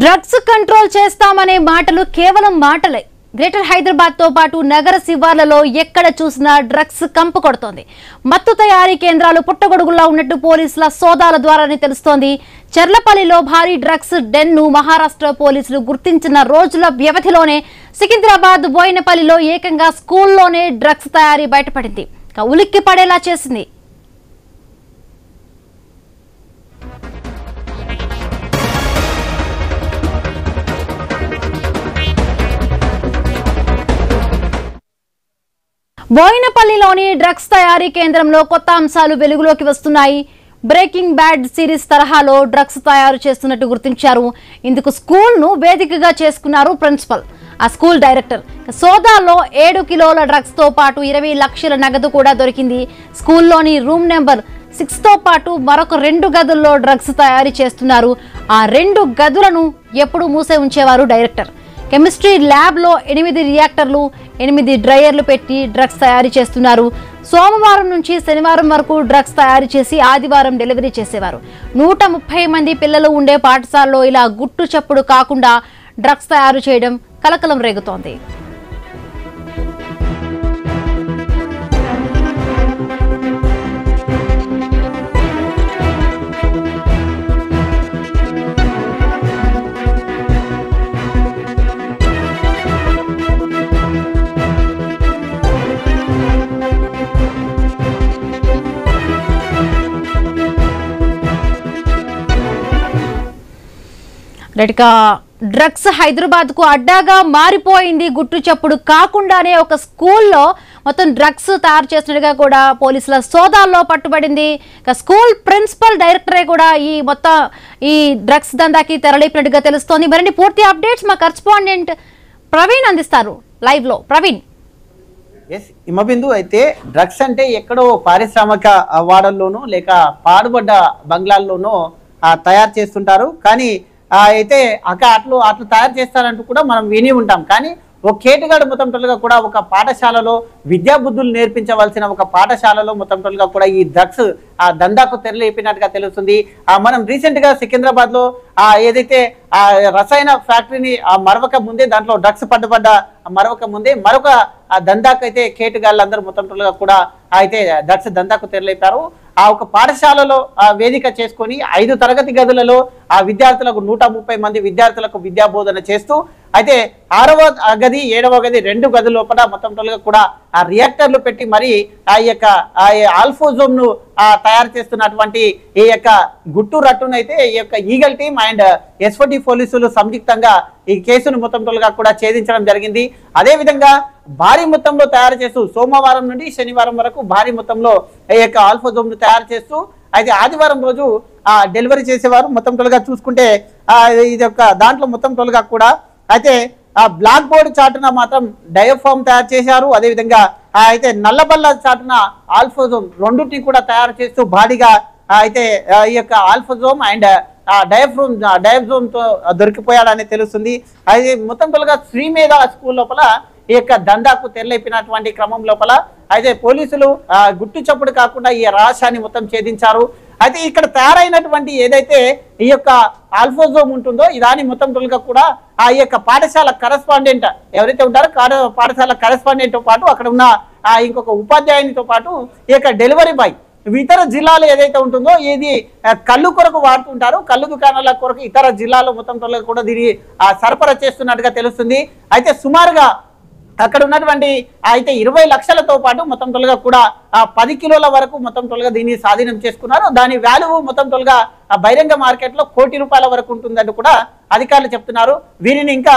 Drugs control చేస్తామనే మాటలు కేవలం మాటలే. గ్రేటర్ హైదరాబాద్ తో పాటు నగర శివార్లలో ఎక్కడ చూసినా డ్రగ్స్ కంపు కొడుతోంది. మత్తు తయారీ కేంద్రాలు పుట్టగొడుగులా ఉన్నట్టు పోలీసుల సోదాల ద్వారానే తెలుస్తోంది. చెర్లపల్లిలో భారీ డ్రగ్స్ డెన్ను మహారాష్ట్ర పోలీసులు గుర్తించిన రోజుల వ్యవధిలోనే సికింద్రాబాద్ బోయినపల్లిలో ఏకంగా స్కూల్లోనే డ్రగ్స్ తయారీ బయటపడింది. ఉలిక్కి పడేలా చేసింది. బోయినపల్లిలోని డ్రగ్స్ తయారీ కేంద్రంలో కొత్త అంశాలు వెలుగులోకి వస్తున్నాయి. బ్రేకింగ్ బ్యాడ్ సిరీస్ తరహాలో డ్రగ్స్ తయారు చేస్తున్నట్టు గుర్తించారు. ఇందుకు స్కూల్ ను వేదికగా చేసుకున్నారు ప్రిన్సిపల్, ఆ స్కూల్ డైరెక్టర్. సోదాల్లో 7 కిలోల డ్రగ్స్ తో పాటు 20 లక్షల నగదు కూడా దొరికింది. స్కూల్లోని రూమ్ నెంబర్ 6 తో పాటు మరొక 2 గదుల్లో డ్రగ్స్ తయారు చేస్తున్నారు. ఆ 2 గదులను ఎప్పుడు మూసే ఉంచేవారు డైరెక్టర్. కెమిస్ట్రీ ల్యాబ్ లో 8 రియాక్టర్లు, 8 డ్రైయర్లు పెట్టి డ్రగ్స్ తయారు చేస్తున్నారు. సోమవారం నుంచి శనివారం వరకు డ్రగ్స్ తయారు చేసి ఆదివారం డెలివరీ చేసేవారు. 130 మంది పిల్లలు ఉండే పాఠశాలలో ఇలా గుట్టు చప్పుడు కాకుండా డ్రగ్స్ తయారు చేయడం కలకలం రేగుతోంది. డ్రగ్స్ హైదరాబాద్ కు అడ్డాగా మారిపోయింది. గుట్టు చప్పుడు కాకుండానే ఒక స్కూల్లో మొత్తం డ్రగ్స్ తయారు చేసినట్టుగా కూడా పోలీసుల సోదాల్లో పట్టుబడింది. స్కూల్ ప్రిన్సిపల్ డైరెక్టరే కూడా ఈ డ్రగ్స్ దందాకి తెరలేపినట్టుగా తెలుస్తోంది. మరిన్ని పూర్తి అప్డేట్స్ మా కరెస్పాండెంట్ ప్రవీణ్ అందిస్తారు లైవ్ లో. ప్రవీణ్. హిమబిందు, అయితే డ్రగ్స్ అంటే ఎక్కడో పారిశ్రామిక వాడల్లోనూ లేక పాడుబడ్డ బంగ్లాల్లోనూ తయారు చేస్తుంటారు. కానీ అయితే అట్లు తయారు చేస్తారంటూ కూడా మనం విని ఉంటాం. కానీ ఒక కేటుగాడు మొత్తం టోల్గా కూడా ఒక పాఠశాలలో విద్యాబుద్ధులు నేర్పించవలసిన ఒక పాఠశాలలో మొత్తం టోల్గా కూడా ఈ డ్రగ్స్ దందాకు తెరలేపినట్టుగా తెలుస్తుంది. మనం రీసెంట్ గా సికింద్రాబాద్ లో ఏదైతే రసాయన ఫ్యాక్టరీని మరవక ముందే దాంట్లో డ్రగ్స్ పడ్డబడ్డ మరవక ముందే మరొక దందాకు అయితే కేటుగాళ్ళందరూ మొత్తం టోల్గా కూడా అయితే డ్రగ్స్ దందాకు తెరలేపారు. ఒక పాఠశాలలో వేదిక చేసుకొని 5 తరగతి గదులలో విద్యార్థులకు 130 మంది విద్యార్థులకు విద్యా బోధన చేస్తూ అయితే 6వ గది 7వ గది 2 గది లోపల మొత్తం టోల్గా కూడా రియాక్టర్లు పెట్టి మరి ఆ యొక్క ఆల్ఫోజోమ్ ను తయారు చేస్తున్నటువంటి ఈ యొక్క గుట్టు రట్టునైతే ఈ యొక్క ఈగల్ టీమ్ అండ్ ఎస్ఓటి పోలీసులు సంయుక్తంగా ఈ కేసును మొత్తం టోల్గా కూడా ఛేదించడం జరిగింది. అదే విధంగా భారీ మొత్తంలో తయారు చేస్తూ సోమవారం నుండి శనివారం వరకు భారీ మొత్తంలో ఈ యొక్క ఆల్ఫోజోమ్ ను తయారు చేస్తూ అయితే ఆదివారం రోజు డెలివరీ చేసేవారు. మొత్తం టోల్గా చూసుకుంటే ఇది యొక్క దాంట్లో మొత్తం టోల్గా కూడా అయితే బ్లాక్ బోర్డ్ చాటున మాత్రం డయాఫామ్ తయారు చేశారు. అదేవిధంగా అయితే నల్లబల్ల చాటున ఆల్ఫోజోమ్ రెండుని కూడా తయారు చేస్తూ భారీగా అయితే ఈ యొక్క ఆల్ఫోజోమ్ అండ్ డయాఫ్రోమ్ తో దొరికిపోయాడని తెలుస్తుంది. అయితే మొత్తం టోల్గా శ్రీమేధ స్కూల్ లోపల ఈ యొక్క దందాకు తెరలేపినటువంటి క్రమం లోపల అయితే పోలీసులు గుట్టు చప్పుడు కాకుండా ఈ రహస్యాన్ని మొత్తం ఛేదించారు. అయితే ఇక్కడ తయారైనటువంటి ఏదైతే ఈ యొక్క ఆల్ఫోజోమ్ ఉంటుందో దాని మొత్తం టోల్గా కూడా ఈ యొక్క పాఠశాల కరెస్పాండెంట్ ఎవరైతే ఉంటారో పాఠశాల కరెస్పాండెంట్ తో పాటు అక్కడ ఉన్న ఇంకొక ఉపాధ్యాయునితో పాటు ఈ యొక్క డెలివరీ బాయ్ ఇతర జిల్లాలో ఏదైతే ఉంటుందో ఇది కళ్ళు కొరకు వాడుతుంటారు. కళ్ళు దుకాణాల కొరకు ఇతర జిల్లాలో మొత్తం టోల్గా కూడా దీన్ని సరఫరా చేస్తున్నట్టుగా తెలుస్తుంది. అయితే సుమారుగా అక్కడ ఉన్నటువంటి అయితే 20 లక్షలతో పాటు మొత్తం టోల్గా కూడా 10 కిలోల వరకు మొత్తం టోల్గా దీన్ని స్వాధీనం చేసుకున్నారు. దాని వాల్యూ మొత్తం టోల్గా బహిరంగ మార్కెట్ లో 1 కోటి రూపాయల వరకు ఉంటుందని కూడా అధికారులు చెప్తున్నారు. వీరిని ఇంకా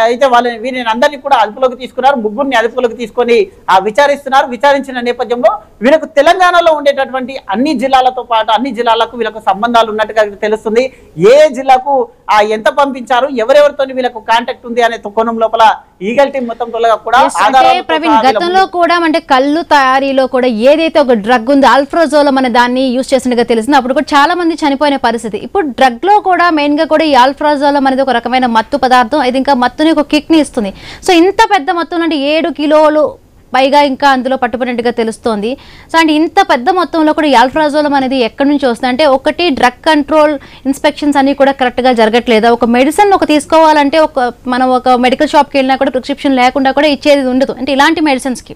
అయితే వీరిని అందరినీ కూడా అదుపులోకి తీసుకున్నారు. 3 అదుపులోకి తీసుకొని విచారిస్తున్నారు. విచారించిన నేపథ్యంలో వీళ్ళకు తెలంగాణలో ఉండేటటువంటి అన్ని జిల్లాలతో పాటు అన్ని జిల్లాలకు వీళ్ళకు సంబంధాలు ఉన్నట్టుగా తెలుస్తుంది. ఏ జిల్లాకు ఎంత పంపించారు, ఎవరెవరితో వీళ్ళకు కాంటాక్ట్ ఉంది అనే కోణం లోపల ఈగల్ టీం మొత్తం టోల్గా కూడా గతంలో కూడా అంటే కళ్ళు తయారీలో కూడా ఏదైతే ఒక డ్రగ్ ఉందో ఆల్ఫ్రోజోలం అనే దాన్ని యూజ్ చేసినట్టుగా తెలిసింది. అప్పుడు కూడా చాలా మంది చనిపోయిన పరిస్థితి. ఇప్పుడు డ్రగ్ లో కూడా మెయిన్ గా కూడా ఈ ఆల్ఫ్రోజోలం అనేది ఒక రకమైన మత్తు పదార్థం. ఇది ఇంకా మత్తుని ఒక కిక్ ని ఇస్తుంది. సో ఇంత పెద్ద మత్తు అంటే 7 కిలోలు పైగా ఇంకా అందులో పట్టుబడినట్టుగా తెలుస్తోంది. సో అంటే ఇంత పెద్ద మొత్తంలో కూడా యాల్ఫ్రాజోలం అనేది ఎక్కడి నుంచి వస్తుంది అంటే ఒకటి డ్రగ్ కంట్రోల్ ఇన్స్పెక్షన్స్ అన్ని కూడా కరెక్ట్గా జరగట్లేదు. ఒక మెడిసిన్ తీసుకోవాలంటే మనం ఒక మెడికల్ షాప్కి వెళ్ళినా కూడా ప్రిస్క్రిప్షన్ లేకుండా కూడా ఇచ్చేది ఉండదు అంటే ఇలాంటి మెడిసిన్స్కి.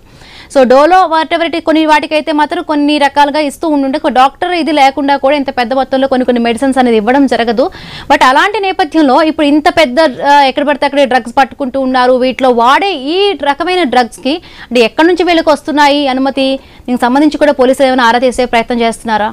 సో డోలో వాటెవర్ కొన్ని వాటికైతే మాత్రం కొన్ని రకాలుగా ఇస్తూ ఉంటుంటే డాక్టర్ ఇది లేకుండా కూడా ఇంత పెద్ద మొత్తంలో కొన్ని మెడిసిన్స్ అనేది ఇవ్వడం జరగదు. బట్ అలాంటి నేపథ్యంలో ఇప్పుడు ఇంత పెద్ద ఎక్కడ పడితే అక్కడ డ్రగ్స్ పట్టుకుంటూ ఉన్నారు. వీటిలో వాడే ఈ రకమైన డ్రగ్స్కి అంటే ఎక్కడి నుంచి వీళ్ళకి వస్తున్నాయి అనుమతి, దీనికి సంబంధించి కూడా పోలీసులు ఏమైనా ఆరా తీసే ప్రయత్నం చేస్తున్నారా?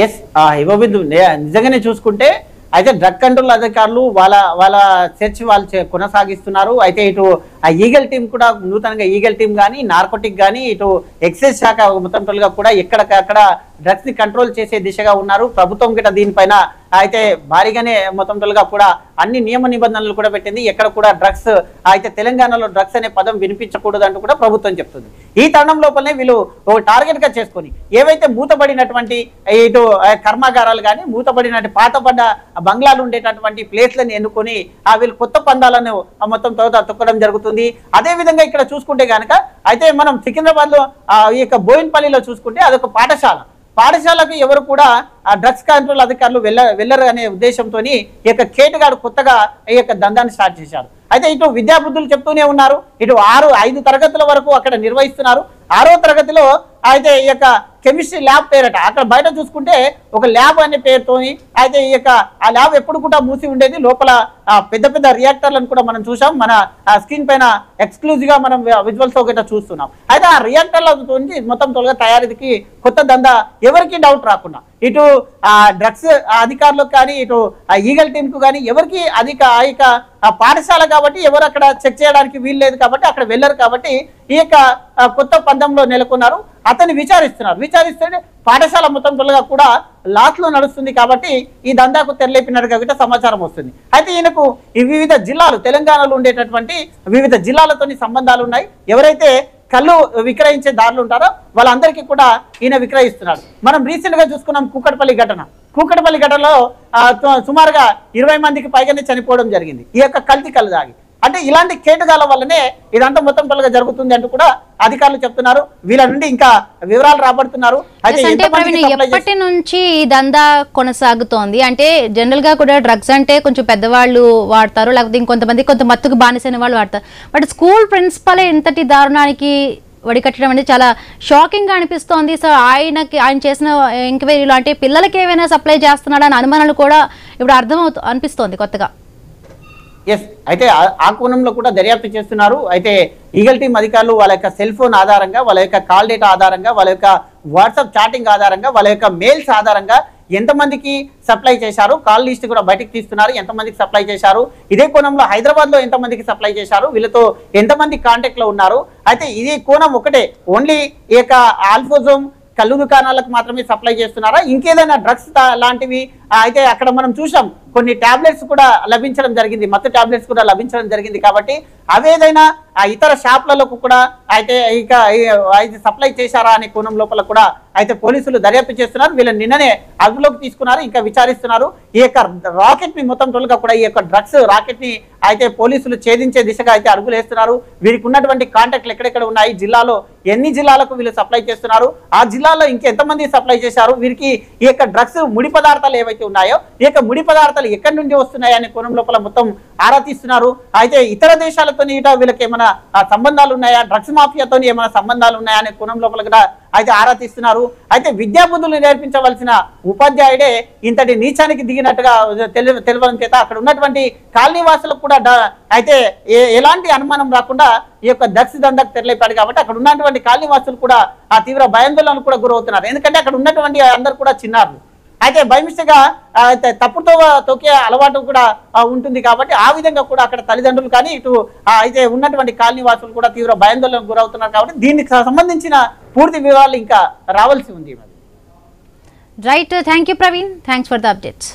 ఎస్ హిమబిందు నిజంగానే చూసుకుంటే అయితే డ్రగ్ కంట్రోల్ అధికారులు వాళ్ళ సెర్చ్ వాళ్ళు కొనసాగిస్తున్నారు. అయితే ఇటు ఆ ఈగల్ టీం కూడా నూతనంగా ఈగల్ టీం కానీ నార్కోటిక్ కానీ ఇటు ఎక్సైజ్ శాఖ మొత్తం టోల్గా కూడా ఎక్కడికక్కడ డ్రగ్స్ ని కంట్రోల్ చేసే దిశగా ఉన్నారు. ప్రభుత్వం గిట్ట దీనిపైన అయితే భారీగానే మొత్తం టోల్గా కూడా అన్ని నియమ నిబంధనలు కూడా పెట్టింది. ఎక్కడ కూడా డ్రగ్స్ అయితే తెలంగాణలో డ్రగ్స్ అనే పదం వినిపించకూడదు అంటూ కూడా ప్రభుత్వం చెప్తుంది. ఈ తరుణం లోపలనే వీళ్ళు టార్గెట్ గా చేసుకొని ఏవైతే మూతబడినటువంటి ఇటు కర్మాగారాలు కానీ మూతబడినటువంటి పాతబడ్డ బంగ్లాలు ఉండేటటువంటి ప్లేస్లను ఎన్నుకొని వీళ్ళు కొత్త పందాలను మొత్తం తొక్కడం జరుగుతుంది. అదే విధంగా ఇక్కడ చూసుకుంటే కనుక అయితే మనం సికింద్రాబాద్ లో ఈ యొక్క బోయిన్పల్లిలో చూసుకుంటే అదొక పాఠశాలకు ఎవరు కూడా డ్రగ్స్ కంట్రోల్ అధికారులు వెళ్ళరు అనే ఉద్దేశంతో ఈ యొక్క కేటుగాడు కొత్తగా ఈ యొక్క దందాన్ని స్టార్ట్ చేశారు. అయితే ఇటు విద్యాబుద్ధులు చెప్తూనే ఉన్నారు. ఇటు 5 తరగతుల వరకు అక్కడ నిర్వహిస్తున్నారు. 6వ తరగతిలో అయితే ఈ యొక్క కెమిస్ట్రీ ల్యాబ్ పేరట అక్కడ బయట చూసుకుంటే ఒక ల్యాబ్ అనే పేరుతోని అయితే ఈ యొక్క ఆ ల్యాబ్ ఎప్పుడు కూడా మూసి ఉండేది. లోపల పెద్ద పెద్ద రియాక్టర్లను కూడా మనం చూసాం. మన స్క్రీన్ పైన ఎక్స్క్లూజివ్ గా మనం విజువల్స్ ఒకటి చూస్తున్నాం. అయితే ఆ రియాక్టర్లతో మొత్తం తొలగా తయారీకి కొత్త దందా ఎవరికి డౌట్ రాకుండా ఇటు డ్రగ్స్ అధికారులకు కానీ ఇటు ఈగల్ టీమ్ కు కానీ ఎవరికి పాఠశాల కాబట్టి ఎవరు అక్కడ చెక్ చేయడానికి వీలు లేదు కాబట్టి అక్కడ వెళ్ళరు కాబట్టి ఈ యొక్క కొత్త పందంలో నెలకొన్నారు. అతన్ని విచారిస్తే పాఠశాల మొత్తం తొలగా కూడా లాస్ లో నడుస్తుంది కాబట్టి ఈ దందాకు తెరలేపినట్టుగా సమాచారం వస్తుంది. అయితే ఈయనకు ఈ వివిధ జిల్లాలు తెలంగాణలో ఉండేటటువంటి వివిధ జిల్లాలతోని సంబంధాలు ఉన్నాయి. ఎవరైతే కళ్ళు విక్రయించే దారులు ఉంటారో వాళ్ళందరికీ కూడా ఈయన విక్రయిస్తున్నాడు. మనం రీసెంట్ గా చూసుకున్నాం కూకట్పల్లి ఘటనలో సుమారుగా 20 మందికి పైగానే చనిపోవడం జరిగింది ఈ యొక్క కల్తీ కళ్ళు తాగి. అంటే ఇలాంటి కేటుగాల వల్లనే ఇదంతా మొత్తం తొలగా జరుగుతుంది అంటూ కూడా అధికారులు చెప్తున్నారు. వీళ్ళ నుండి ఇంకా వివరాలు రాబడుతున్నారు. అయితే ఎప్పటి నుంచి ఈ దందా కొనసాగుతోంది అంటే జనరల్ గా కూడా డ్రగ్స్ అంటే కొంచెం పెద్దవాళ్ళు వాడతారు, లేకపోతే ఇంకొంతమంది కొంత మత్తుకు బానిసైన వాళ్ళు వాడతారు. బట్ స్కూల్ ప్రిన్సిపలే ఇంతటి దారుణానికి వడికట్టడం అంటే చాలా షాకింగ్ గా అనిపిస్తోంది. సో ఆయన చేసిన ఎంక్వైరీలు అంటే పిల్లలకి ఏమైనా సప్లై చేస్తున్నాడని అనుమానాలు కూడా ఇప్పుడు అనిపిస్తోంది కొత్తగా. ఎస్ అయితే ఆ కోణంలో కూడా దర్యాప్తు చేస్తున్నారు. అయితే ఈగల్ టీం అధికారులు వాళ్ళ యొక్క సెల్ ఫోన్ ఆధారంగా, వాళ్ళ యొక్క కాల్ డేటా ఆధారంగా, వాళ్ళ యొక్క వాట్సాప్ చాటింగ్ ఆధారంగా, వాళ్ళ యొక్క మెయిల్స్ ఆధారంగా ఎంతమందికి సప్లై చేశారు కాల్ లిస్ట్ కూడా బయటకు తీస్తున్నారు. ఎంతమందికి సప్లై చేశారు, ఇదే కోణంలో హైదరాబాద్ లో ఎంతమందికి సప్లై చేశారు, వీళ్ళతో ఎంతమంది కాంటాక్ట్ లో ఉన్నారు. అయితే ఇది కోణం ఒకటే, ఓన్లీ ఈ యొక్క ఆల్ఫోజోమ్ కళ్ళు దుకాణాలకు మాత్రమే సప్లై చేస్తున్నారా, ఇంకేదైనా డ్రగ్స్ లాంటివి అయితే అక్కడ మనం చూసాం కొన్ని టాబ్లెట్స్ కూడా లభించడం జరిగింది, మత్తు టాబ్లెట్స్ కూడా లభించడం జరిగింది. కాబట్టి అవేదైనా ఇతర షాప్లకు కూడా అయితే ఇక సప్లై చేశారా అనే కోణం లోపల కూడా అయితే పోలీసులు దర్యాప్తు చేస్తున్నారు. వీళ్ళని నిన్ననే అదుపులోకి తీసుకున్నారు, ఇంకా విచారిస్తున్నారు. ఈ యొక్క రాకెట్ ని మొత్తం తొలగా కూడా ఈ యొక్క డ్రగ్స్ రాకెట్ ని అయితే పోలీసులు ఛేదించే దిశగా అయితే అడుగులు వేస్తున్నారు. వీరికి ఉన్నటువంటి కాంటాక్ట్లు ఎక్కడెక్కడ ఉన్నాయి, జిల్లాలో ఎన్ని జిల్లాలకు వీళ్ళు సప్లై చేస్తున్నారు, ఆ జిల్లాలో ఇంకెంతమంది సప్లై చేశారు, వీరికి ఈ యొక్క డ్రగ్స్ ముడి పదార్థాలు ఏవైతే ఉన్నాయో ఈ యొక్క ముడి పదార్థాలు ఎక్కడి నుండి వస్తున్నాయి అనే కోణం లోపల మొత్తం ఆరా తీస్తున్నారు. అయితే ఇతర దేశాలతో వీళ్ళకి ఏమైనా సంబంధాలు ఉన్నాయా, డ్రగ్స్ మాఫియాతో ఏమైనా సంబంధాలు ఉన్నాయా అనే కోణం లోపల కూడా అయితే ఆరా తీస్తున్నారు. అయితే విద్యాబుద్ధులు నేర్పించవలసిన ఉపాధ్యాయుడే ఇంతటి నీచానికి దిగినట్టుగా తెలియడం చేత అక్కడ ఉన్నటువంటి కాలనీ వాసులకు కూడా అయితే ఎలాంటి అనుమానం రాకుండా ఈ యొక్క డ్రగ్స్ దందాకు తెరలేపాడు. కాబట్టి అక్కడ ఉన్నటువంటి కాలనీ వాసులు కూడా ఆ తీవ్ర భయాందోళనకు కూడా గురవుతున్నారు. ఎందుకంటే అక్కడ ఉన్నటువంటి అందరు కూడా చిన్నారులు, అయితే బైమిస్టేక్ గా తప్పుతో తొక్కే అలవాటు కూడా ఉంటుంది. కాబట్టి ఆ విధంగా కూడా అక్కడ తల్లిదండ్రులు కానీ ఇటు అయితే ఉన్నటువంటి కాలనీ వాసులు కూడా తీవ్ర భయాందోళనకు గురవుతున్నారు. కాబట్టి దీనికి సంబంధించిన పూర్తి వివరాలు ఇంకా రావాల్సి ఉంది. Right, thank you Praveen, thanks for the updates.